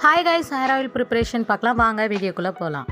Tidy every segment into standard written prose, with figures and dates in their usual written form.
Hi guys, hair oil preparation பார்க்கலாம் வாங்க வீடியோக்குள்ள போலாம்.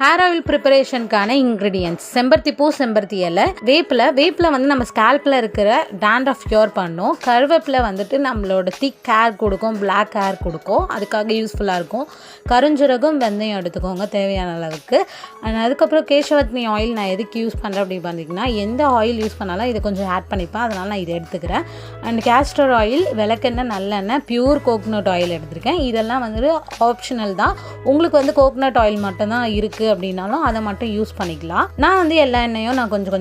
ஹேர் ஆயில் ப்ரிப்பரேஷனுக்கான இன்க்ரீடியன்ட்ஸ் செம்பருத்தி பூ, செம்பருத்தி இலை, வேப்பிலை வந்து நம்ம ஸ்கேல்பில் இருக்கிற டேண்ட்ரஃப் க்யூர் பண்ணும். கருவேப்பிலை வந்துட்டு நம்மளோட திக் ஹேர் கொடுக்கும், பிளாக் ஹேர் கொடுக்கும், அதுக்காக யூஸ்ஃபுல்லாக இருக்கும். கருஞ்சீரகம், வெந்தயம் எடுத்துக்கோங்க தேவையான அளவுக்கு. அண்ட் அதுக்கப்புறம் கேசவர்த்தினி ஆயில் நான் எதுக்கு யூஸ் பண்ணுறேன் அப்படின்னு பார்த்தீங்கன்னா, எந்த ஆயில் யூஸ் பண்ணாலும் இதை கொஞ்சம் ஆட் பண்ணிப்பேன், அதனால் நான் இதை எடுத்துக்கிறேன். அண்ட் கேஸ்டர் ஆயில், விளக்கெண்ணெய், நல்லெண்ணெய், பியூர் கோகோனட் ஆயில் எடுத்துருக்கேன். இதெல்லாம் வந்துட்டு ஆப்ஷனல் தான். உங்களுக்கு வந்து கோகோனட் ஆயில் மட்டும்தான் இருக்குது அப்படின்னாலும் அதை மட்டும் யூஸ் பண்ணிக்கலாம். நான் வந்து எல்லா எண்ணெயும் நான் கொஞ்சம்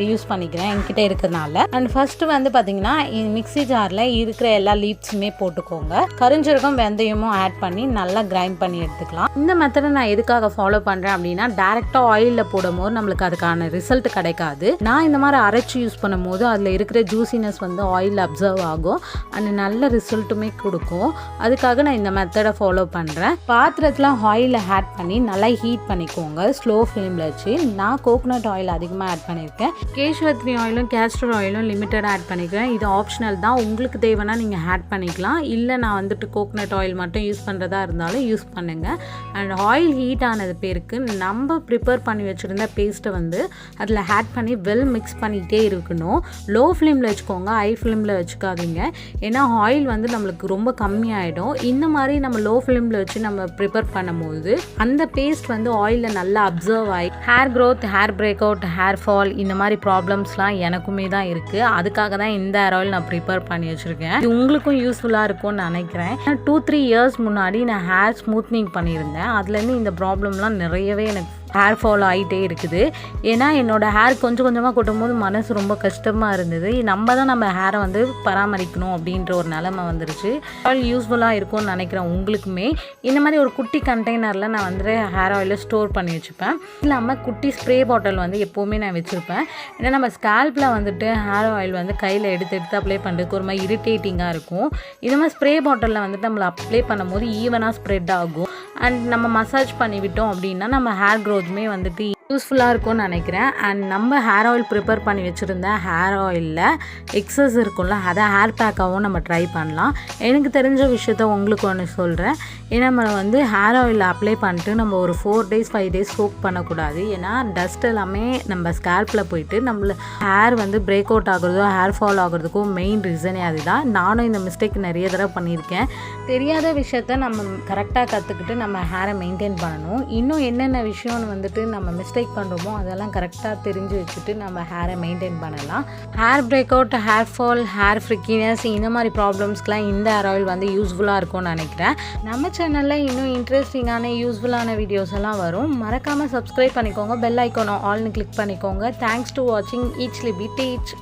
யூஸ் பண்ணிக்கிறேன் என்கிட்ட இருக்கிறதுனால. அண்ட் ஃபர்ஸ்ட் வந்து பார்த்தீங்கன்னா மிக்ஸி ஜாரில் இருக்கிற எல்லா லீவ்ஸுமே போட்டுக்கோங்க. கருஞ்சீரகம், வெந்தயமும் ஆட் பண்ணி நல்லா கிரைண்ட் பண்ணி எடுத்துக்கலாம். இந்த மெத்தடை நான் எதுக்காக ஃபாலோ பண்ணுறேன் அப்படின்னா, டேரெக்டாக ஆயிலில் போடும்போது நம்மளுக்கு அதுக்கான ரிசல்ட் கிடைக்காது. நான் இந்த மாதிரி அரைச்சி யூஸ் பண்ணும்போது அதில் இருக்கிற ஜூசினஸ் வந்து ஆயில் அப்சர்வ் ஆகும் அண்ட் நல்ல ரிசல்ட்டுமே கொடுக்கும். அதுக்காக நான் இந்த மெத்தடை ஃபாலோ பண்ணுறேன். பாத்திரத்தில் ஆயிலை ஆட் பண்ணி நல்லா ஹீட் பண்ணிக்கோங்க ஸ்லோ ஃப்ளேமில் வச்சு. நான் கோகோனட் ஆயில் அதிகமாக ஆட் பண்ணியிருக்கேன். கேசவர்த்தினி ஆயிலும் கேஸ்டர் ஆயிலும் லிமிட்டடாக ஆட் பண்ணிக்கிறேன். இது ஆப்ஷனல் தான், உங்களுக்கு தேவைன்னா நீங்கள் ஆட் பண்ணிக்கலாம். இல்லை நான் வந்துட்டு கோகோனட் ஆயில் மட்டும் யூஸ் பண்ணுறதா இருந்தாலும் யூஸ் பண்ணுங்கள். அண்ட் ஆயில் ஹீட் ஆனது பேருக்கு நம்ம ப்ரிப்பேர் பண்ணி வச்சுருந்த பேஸ்ட்டை வந்து அதில் ஆட் பண்ணி வெல் மிக்ஸ் பண்ணிகிட்டே இருக்கணும். லோ ஃப்ளேமில் வச்சுக்கோங்க, ஹை ஃப்ளேமில் வச்சுக்காதீங்க. ஏன்னா ஆயில் வந்து நம்மளுக்கு ரொம்ப கம்மியாயிடும். இந்த மாதிரி நம்ம லோ ஃப்ளேமில் வச்சு நம்ம ப்ரிப்பேர் பண்ணும்போது அந்த பேஸ்ட் வந்து ஆயிலில் நல்லா அப்சர்வ் ஆகி hair growth, hair break out, hair fall இந்த மாதிரி ப்ராப்ளம்ஸ்லாம் எனக்குமே தான் இருக்குது. அதுக்காக தான் இந்த ஹேர் ஆயில் நான் ப்ரிப்பேர் பண்ணி வச்சுருக்கேன். இது உங்களுக்கும் யூஸ்ஃபுல்லாக இருக்கும்னு நினைக்கிறேன். 2-3 இயர்ஸ் முன்னாடி நான் ஹேர் ஸ்மூத்னிங் பண்ணியிருந்தேன். அதுலேருந்து இந்த ப்ராப்ளம்லாம் நிறையவே எனக்கு ஹேர் ஃபால் ஆகிட்டே இருக்குது. ஏன்னா என்னோடய ஹேர் கொஞ்சமாக கொட்டும் போது மனசு ரொம்ப கஷ்டமாக இருந்தது. நம்ம ஹேரை வந்து பராமரிக்கணும் அப்படின்ற ஒரு நிலைமை வந்துருச்சு. ஆயில் யூஸ்ஃபுல்லாக இருக்கும்னு நினைக்கிறேன் உங்களுக்குமே. இந்த மாதிரி ஒரு குட்டி கண்டெய்னரில் நான் வந்து ஹேர் ஆயிலை ஸ்டோர் பண்ணி வச்சுப்பேன். இல்லாமல் குட்டி ஸ்ப்ரே பாட்டில் வந்து எப்போவுமே நான் வச்சுருப்பேன். ஏன்னா நம்ம ஸ்கேல்பில் வந்துட்டு ஹேர் ஆயில் வந்து கையில் எடுத்து அப்ளை பண்ணுறதுக்கு ஒரு மாதிரி இரிட்டேட்டிங்காக இருக்கும். இது மாதிரி ஸ்ப்ரே பாட்டிலில் வந்துட்டு நம்மளை அப்ளை பண்ணும்போது ஈவனாக ஸ்ப்ரெட் ஆகும். அண்ட் நம்ம மசாஜ் பண்ணிவிட்டோம் அப்படின்னா நம்ம ஹேர் க்ரோத்துமே வந்துட்டு யூஸ்ஃபுல்லாக இருக்கும்னு நினைக்கிறேன். அண்ட் நம்ம ஹேர் ஆயில் ப்ரிப்பேர் பண்ணி வச்சுருந்த ஹேர் ஆயிலில் எக்ஸஸ் இருக்கும்ல, அதை ஹேர் பேக்காகவும் நம்ம ட்ரை பண்ணலாம். எனக்கு தெரிஞ்ச விஷயத்த உங்களுக்கு ஒன்று சொல்கிறேன். ஏன்னா நம்ம வந்து ஹேர் ஆயில் அப்ளை பண்ணிட்டு நம்ம ஒரு 4 days 5 days சோக் பண்ணக்கூடாது. ஏன்னா டஸ்ட் எல்லாமே நம்ம ஸ்கேல்பில் போயிட்டு நம்மள ஹேர் வந்து பிரேக் அவுட் ஆகுறதோ ஹேர் ஃபால் ஆகுறதுக்கும் மெயின் ரீசனே அதுதான். நானும் இந்த மிஸ்டேக் நிறைய தடவை பண்ணியிருக்கேன். தெரியாத விஷயத்த நம்ம கரெக்டாக கற்றுக்கிட்டு நம்ம ஹேரை மெயின்டைன் பண்ணணும். இன்னும் என்னென்ன விஷயம்னு வந்துட்டு நம்ம மிஸ்டேக் பண்ணுறோமோ அதெல்லாம் கரெக்டாக தெரிஞ்சு வச்சுட்டு நம்ம ஹேரை மெயின்டைன் பண்ணலாம். Hair break out, hair fall, hair frizziness இந்த மாதிரி ப்ராப்ளம்ஸ்க்கெலாம் இந்த ஹேர் ஆயில் வந்து யூஸ்ஃபுல்லாக இருக்கும்னு நினைக்கிறேன். நம்ம சேனலில் இன்னும் இன்ட்ரெஸ்டிங்கான யூஸ்ஃபுல்லான வீடியோஸ் எல்லாம் வரும். மறக்காமல் சப்ஸ்கிரைப் பண்ணிக்கோங்க, பெல் ஐக்கானை ஆல்னு கிளிக் பண்ணிக்கோங்க. தேங்க்ஸ் டு வாட்சிங். ஈச் லிபி டீச்.